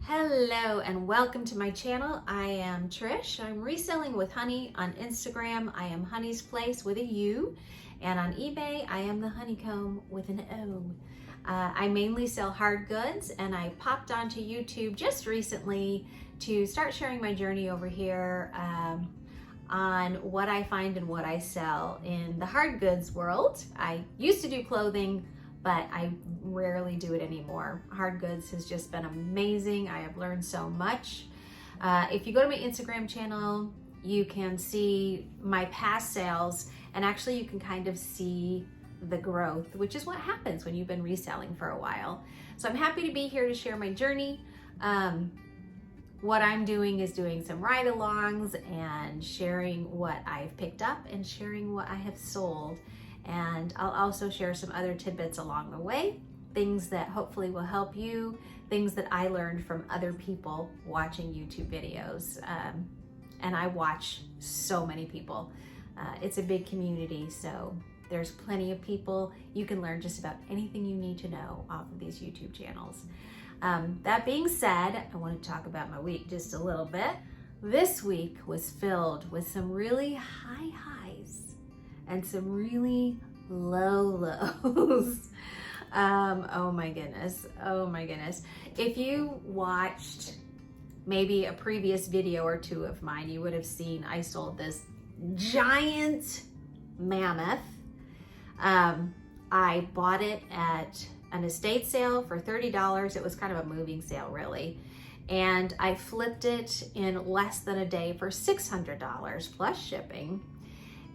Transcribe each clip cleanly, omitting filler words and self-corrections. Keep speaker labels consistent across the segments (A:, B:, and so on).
A: Hello and welcome to my channel. I am Trish. I'm reselling with Hunny on Instagram. I am Hunny's Place with a U, and on eBay I am the Honeycomb with an O. I mainly sell hard goods, and I popped onto YouTube just recently to start sharing my journey over here on what I find and what I sell in the hard goods world. I used to do clothing, but I rarely do it anymore. Hard goods has just been amazing. I have learned so much. If you go to my Instagram channel, you can see my past sales, and actually you can kind of see the growth, which is what happens when you've been reselling for a while. So I'm happy to be here to share my journey. What I'm doing is doing some ride-alongs and sharing what I've picked up and sharing what I have sold. And I'll also share some other tidbits along the way, things that hopefully will help you, things that I learned from other people watching YouTube videos. And I watch so many people. It's a big community, so there's plenty of people. You can learn just about anything you need to know off of these YouTube channels. That being said, I want to talk about my week just a little bit. This week was filled with some really high highs and some really low lows. Oh my goodness. If you watched maybe a previous video or two of mine, you would have seen I sold this giant mammoth. I bought it at an estate sale for $30. It was kind of a moving sale, really. And I flipped it in less than a day for $600 plus shipping.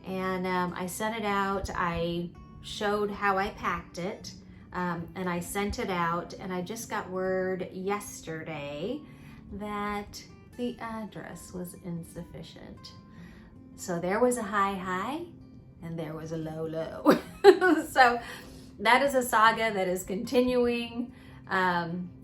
A: And I sent it out. I showed how I packed it, and I sent it out, and I just got word yesterday that the address was insufficient. So there was a high and there was a low. So that is a saga that is continuing.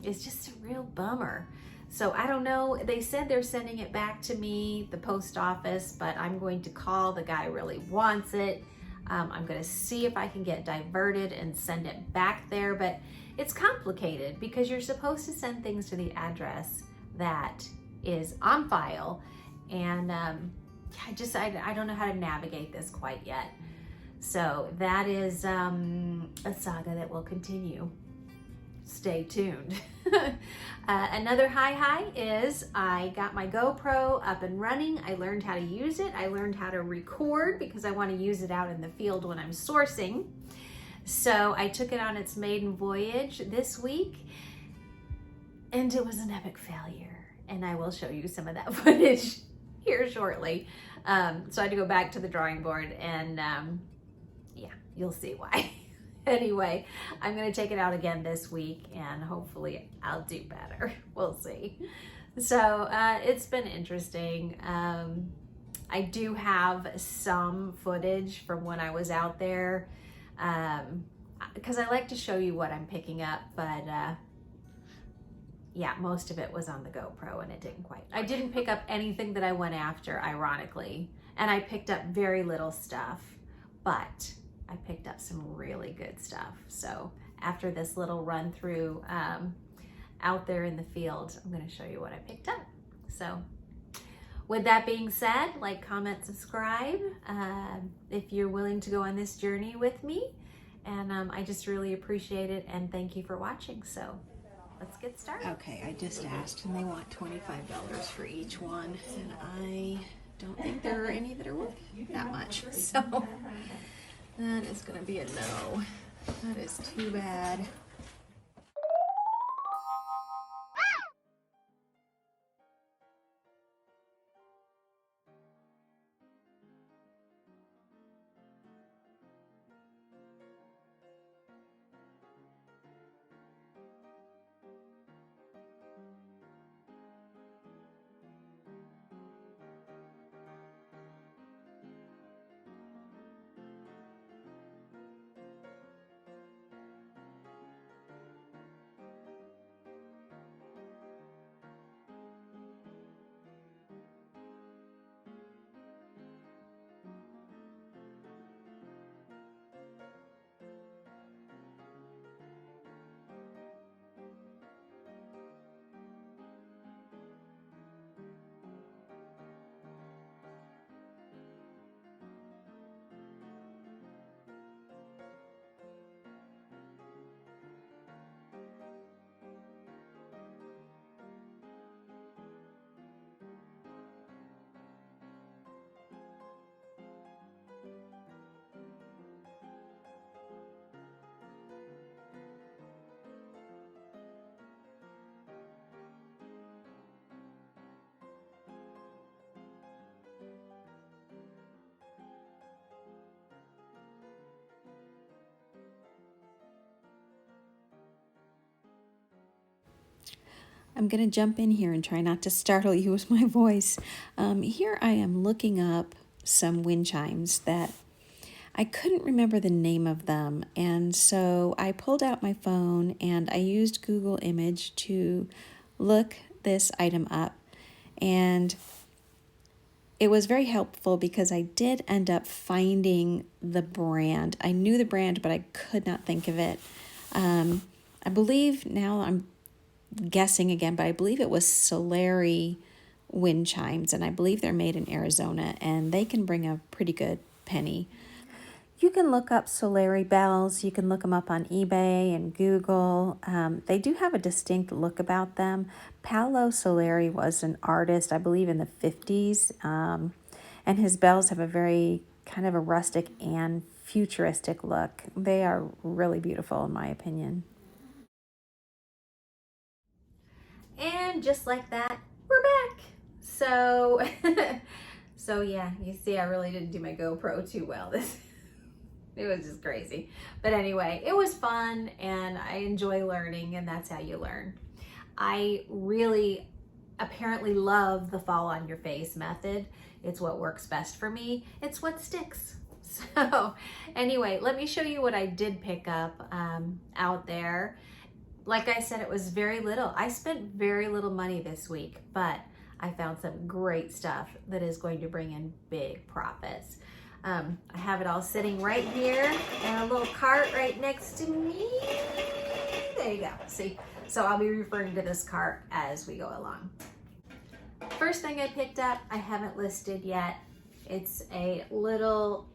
A: It's just a real bummer. So I don't know, they said they're sending it back to me, the post office, but I'm going to call. The guy really wants it. I'm going to see if I can get diverted and send it back there, but it's complicated because you're supposed to send things to the address that is on file, and I don't know how to navigate this quite yet. So that is a saga that will continue. Stay tuned. Another high is I got my GoPro up and running. I learned how to use it. I learned how to record because I want to use it out in the field when I'm sourcing. So I took it on its maiden voyage this week, and it was an epic failure. And I will show you some of that footage here shortly. So I had to go back to the drawing board, and yeah, you'll see why. Anyway, I'm going to take it out again this week, and hopefully I'll do better. We'll see. So it's been interesting. I do have some footage from when I was out there, because I like to show you what I'm picking up, but yeah, most of it was on the GoPro, and it didn't quite. I didn't pick up anything that I went after, ironically, and I picked up very little stuff, but I picked up some really good stuff. So after this little run through out there in the field, I'm going to show you what I picked up. So with that being said, like, comment, subscribe if you're willing to go on this journey with me. And I just really appreciate it, and thank you for watching. So let's get started.
B: Okay, I just asked, and they want $25 for each one, and I don't think there are any that are worth that much. So that is going to be a no. That is too bad. I'm going to jump in here and try not to startle you with my voice. Here I am looking up some wind chimes that I couldn't remember the name of them. And so I pulled out my phone and I used Google Image to look this item up. And it was very helpful because I did end up finding the brand. I knew the brand, but I could not think of it. I believe, now I'm guessing again, but I believe it was Solari wind chimes, and I believe they're made in Arizona, and they can bring a pretty good penny. You can look up Solari bells. You can look them up on eBay and Google. They do have a distinct look about them. Paolo Solari was an artist, I believe, in the 50s, and his bells have a very kind of a rustic and futuristic look. They are really beautiful, in my opinion.
A: And just like that, we're back. So, so yeah, you see, I really didn't do my GoPro too well. It was just crazy. But anyway, it was fun and I enjoy learning, and that's how you learn. I really apparently love the fall on your face method. It's what works best for me. It's what sticks. So anyway, let me show you what I did pick up out there. Like I said, it was very little. I spent very little money this week, but I found some great stuff that is going to bring in big profits. I have it all sitting right here in a little cart right next to me. There you go. See? So I'll be referring to this cart as we go along. First thing I picked up, I haven't listed yet. It's a little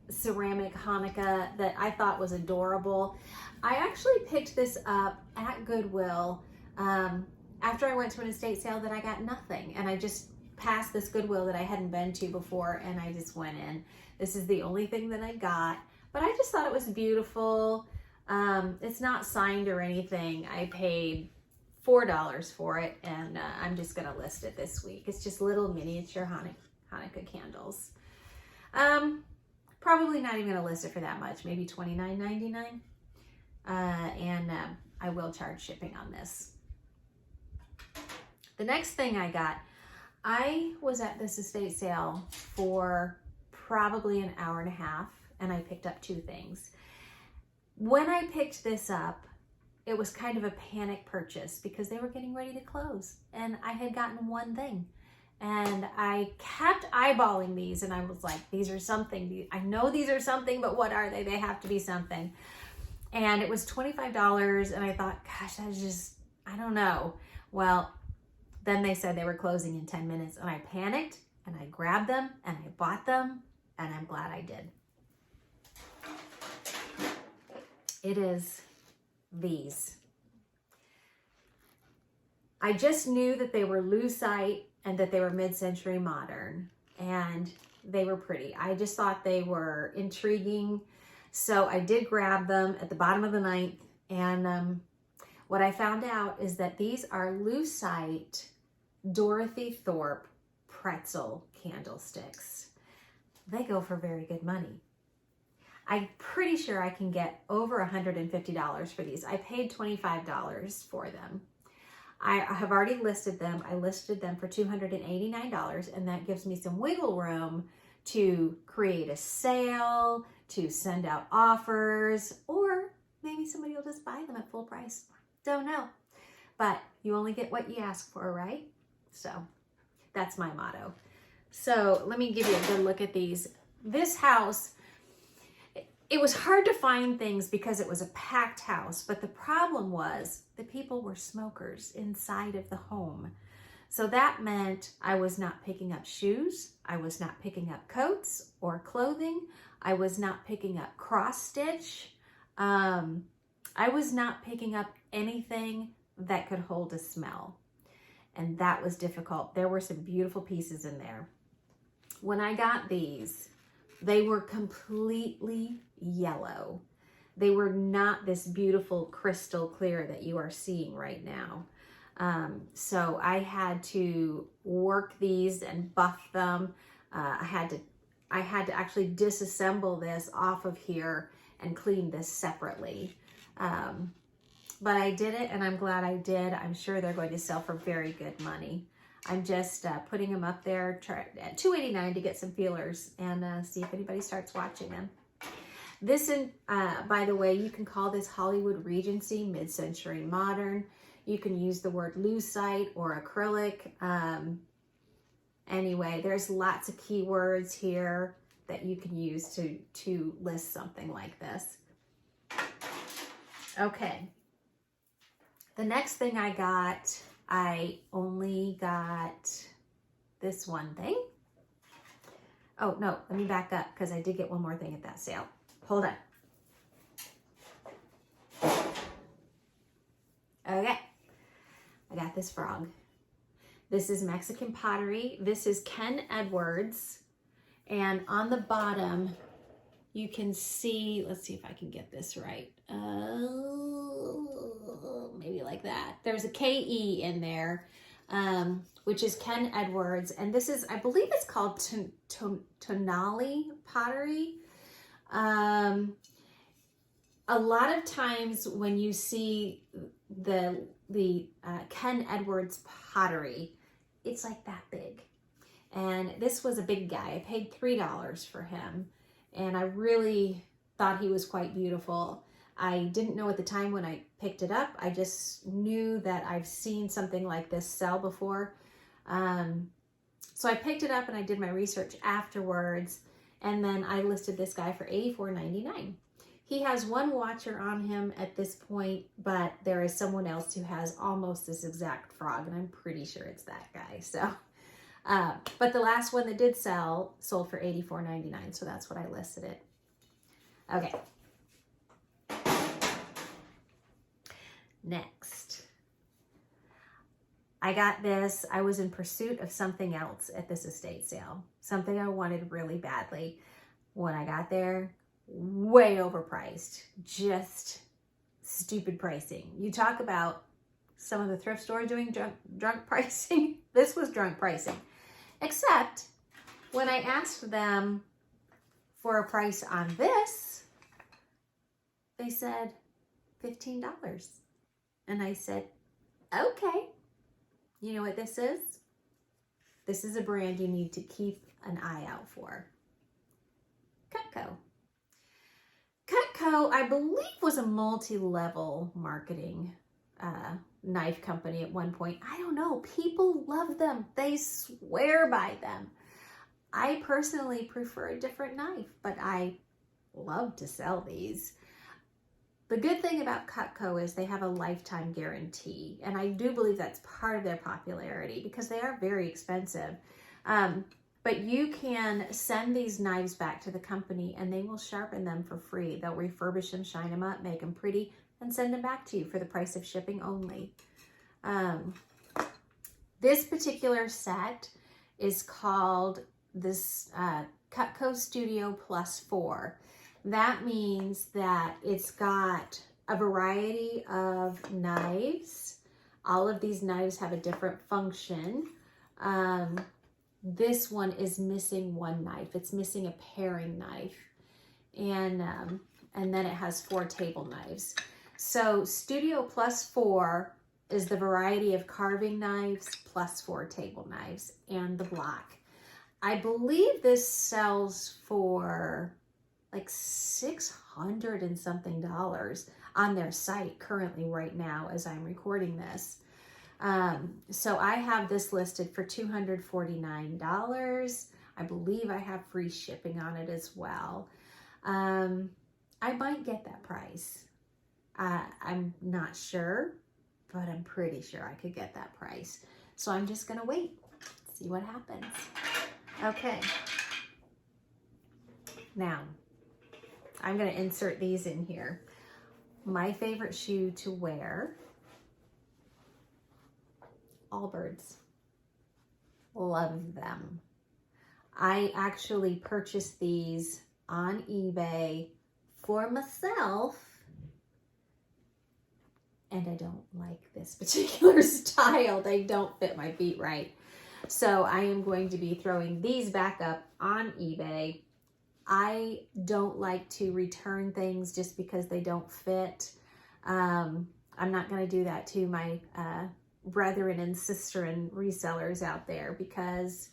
A: ceramic Hanukkah that I thought was adorable. I actually picked this up at Goodwill after I went to an estate sale that I got nothing, and I just passed this Goodwill that I hadn't been to before, and I just went in. This is the only thing that I got, but I just thought it was beautiful. It's not signed or anything. I paid $4 for it, and I'm just gonna list it this week. It's just little miniature Hanukkah candles. Probably not even gonna list it for that much, maybe $29.99. And I will charge shipping on this. The next thing I got, I was at this estate sale for probably an hour and a half, and I picked up two things. When I picked this up, it was kind of a panic purchase because they were getting ready to close, and I had gotten one thing. And I kept eyeballing these, and I was like, these are something. I know these are something, but what are they? They have to be something. And it was $25, and I thought, gosh, that's just, I don't know. Well, then they said they were closing in 10 minutes, and I panicked, and I grabbed them, and I bought them, and I'm glad I did. It is these. I just knew that they were lucite and that they were mid-century modern, and they were pretty. I just thought they were intriguing, so I did grab them at the bottom of the ninth, and what I found out is that these are lucite Dorothy Thorpe pretzel candlesticks. They go for very good money. I'm pretty sure I can get over $150 for these. I paid $25 for them. I have already listed them. I listed them for $289, and that gives me some wiggle room to create a sale, to send out offers, or maybe somebody will just buy them at full price. Don't know. But you only get what you ask for, right? So that's my motto. So let me give you a good look at these. This house, it was hard to find things because it was a packed house, but the problem was the people were smokers inside of the home. So that meant I was not picking up shoes, I was not picking up coats or clothing, I was not picking up cross stitch, I was not picking up anything that could hold a smell. And that was difficult. There were some beautiful pieces in there. When I got these, they were completely yellow. They were not this beautiful crystal clear that you are seeing right now. So I had to work these and buff them. I had to actually disassemble this off of here and clean this separately. but I did it and I'm glad I did. I'm sure they're going to sell for very good money. I'm just putting them up there at $2.89 to get some feelers and see if anybody starts watching them. This, by the way, you can call this Hollywood Regency, mid-century modern. You can use the word lucite or acrylic. Anyway, there's lots of keywords here that you can use to list something like this. Okay. The next thing I only got this one thing. Oh, no, let me back up because I did get one more thing at that sale. Hold on. Okay, I got this frog. This is Mexican pottery. This is Ken Edwards. And on the bottom, you can see, let's see if I can get this right. Maybe like that. There's a K-E in there, which is Ken Edwards. And this is, I believe it's called tonali pottery. A lot of times when you see the Ken Edwards pottery, it's like that big. And this was a big guy. I paid $3 for him. And I really thought he was quite beautiful. I didn't know at the time when I picked it up. I just knew that I've seen something like this sell before. So I picked it up and I did my research afterwards. And then I listed this guy for $84.99. He has one watcher on him at this point, but there is someone else who has almost this exact frog, and I'm pretty sure it's that guy. So, but the last one that did sell sold for $84.99, so that's what I listed it. Okay. Next. I got this. I was in pursuit of something else at this estate sale. Something I wanted really badly. When I got there, way overpriced. Just stupid pricing. You talk about some of the thrift stores doing drunk pricing. This was drunk pricing. Except when I asked them for a price on this, they said $15. And I said, okay. You know what this is? This is a brand you need to keep an eye out for. Cutco. Cutco, I believe, was a multi-level marketing knife company at one point. I don't know. People love them. They swear by them. I personally prefer a different knife, but I love to sell these. The good thing about Cutco is they have a lifetime guarantee, and I do believe that's part of their popularity because they are very expensive. But you can send these knives back to the company and they will sharpen them for free. They'll refurbish them, shine them up, make them pretty, and send them back to you for the price of shipping only. This particular set is called this Cutco Studio Plus 4. That means that it's got a variety of knives. All of these knives have a different function. This one is missing one knife. It's missing a paring knife. And then it has 4 table knives. So Studio Plus 4 is the variety of carving knives plus 4 table knives and the block. I believe this sells for like $600 and something on their site currently right now as I'm recording this. So I have this listed for $249. I believe I have free shipping on it as well. I might get that price. I'm not sure, but I'm pretty sure I could get that price. So I'm just gonna wait, see what happens. Okay. Now, I'm gonna insert these in here. My favorite shoe to wear, Allbirds. Love them. I actually purchased these on eBay for myself, and I don't like this particular style. They don't fit my feet right. So I am going to be throwing these back up on eBay. I don't like to return things just because they don't fit. I'm not going to do that to my brethren and sister and resellers out there, because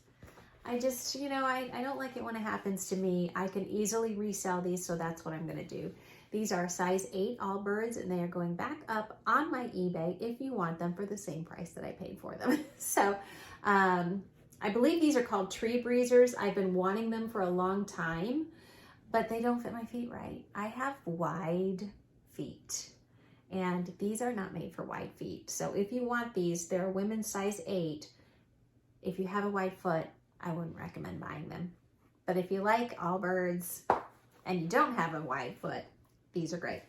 A: I just, I don't like it when it happens to me. I can easily resell these, so that's what I'm going to do. These are size 8 Allbirds, and they are going back up on my eBay if you want them for the same price that I paid for them. So I believe these are called tree breezers. I've been wanting them for a long time, but they don't fit my feet right. I have wide feet, and these are not made for wide feet. So if you want these, they're a women's size 8. If you have a wide foot, I wouldn't recommend buying them. But if you like Allbirds and you don't have a wide foot, these are great.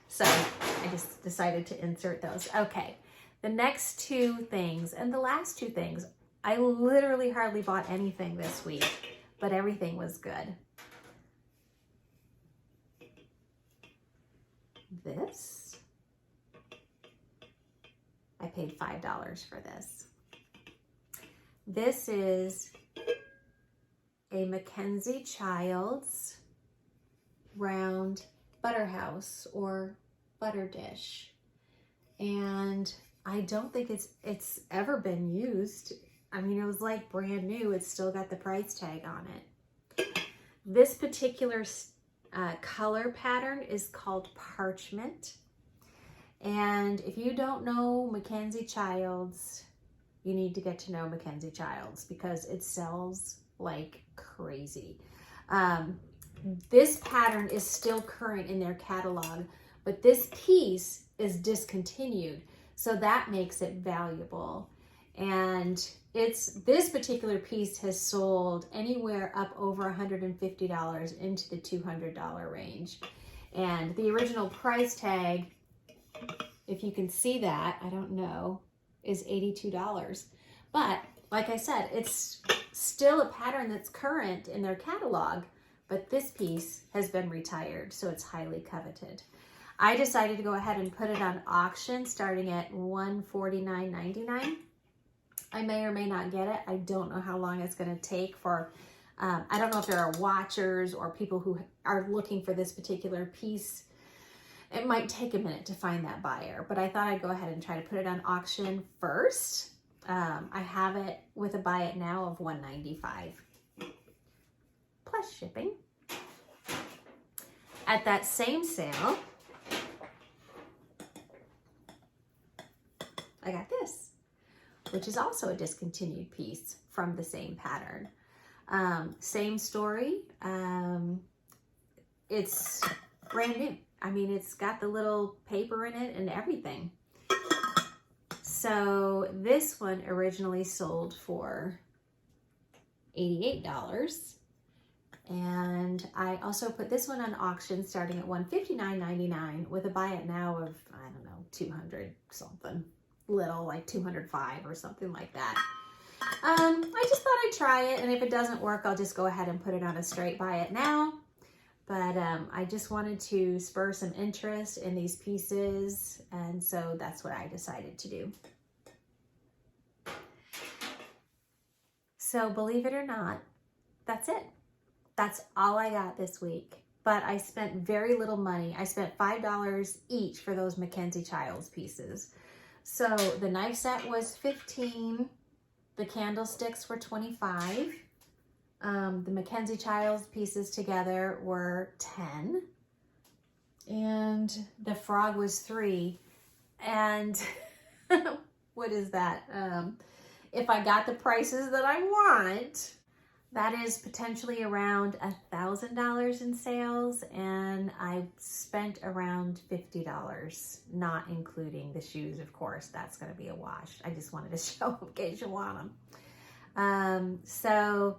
A: So I just decided to insert those. Okay, the next 2 things, and the last 2 things, I literally hardly bought anything this week, but everything was good. This, I paid $5 for this. This is a Mackenzie Childs round butter house or butter dish, and I don't think it's ever been used. I mean, it was like brand new. It's still got the price tag on it. This particular color pattern is called Parchment, and if you don't know Mackenzie Childs, you need to get to know Mackenzie Childs, because it sells like crazy. This pattern is still current in their catalog, but this piece is discontinued, so that makes it valuable. And this particular piece has sold anywhere up over $150 into the $200 range. And the original price tag, if you can see that, I don't know, is $82. But like I said, it's still a pattern that's current in their catalog, but this piece has been retired, so it's highly coveted. I decided to go ahead and put it on auction starting at $149.99. I may or may not get it. I don't know how long it's going to take for, I don't know if there are watchers or people who are looking for this particular piece. It might take a minute to find that buyer, but I thought I'd go ahead and try to put it on auction first. I have it with a buy it now of $195 plus shipping. At that same sale, I got this, which is also a discontinued piece from the same pattern. Same story. It's brand new. I mean, it's got the little paper in it and everything. So this one originally sold for $88. And I also put this one on auction starting at $159.99 with a buy it now of, I don't know, 200 something. Little, like 205 or something like that. I just thought I'd try it, and if it doesn't work, I'll just go ahead and put it on a straight buy it now. But I just wanted to spur some interest in these pieces, and so that's what I decided to do. So believe it or not, that's it. That's all I got this week. But I spent very little money. I spent $5 each for those Mackenzie Childs pieces. So the knife set was $15. The candlesticks were $25. The Mackenzie Childs pieces together were $10. And the frog was $3. And what is that? If I got the prices that I want, that is potentially around $1,000 in sales, and I spent around $50, not including the shoes, of course. That's going to be a wash. I just wanted to show them in case you want them. So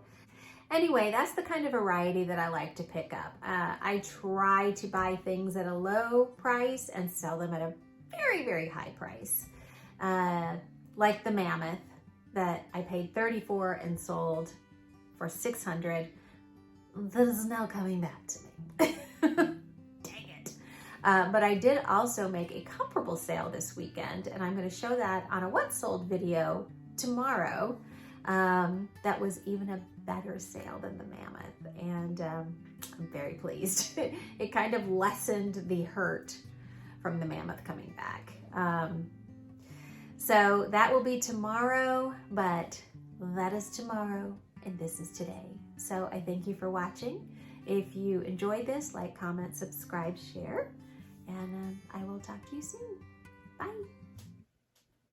A: anyway, that's the kind of variety that I like to pick up. I try to buy things at a low price and sell them at a very, very high price. Like the mammoth that I paid $30 for and sold for $600, that is now coming back to me. Dang it. But I did also make a comparable sale this weekend, and I'm going to show that on a what sold video tomorrow. That was even a better sale than the mammoth, and I'm very pleased. It kind of lessened the hurt from the mammoth coming back. So that will be tomorrow, but that is tomorrow and this is today. So I thank you for watching. If you enjoyed this, like, comment, subscribe, share, and I will talk to you soon. Bye.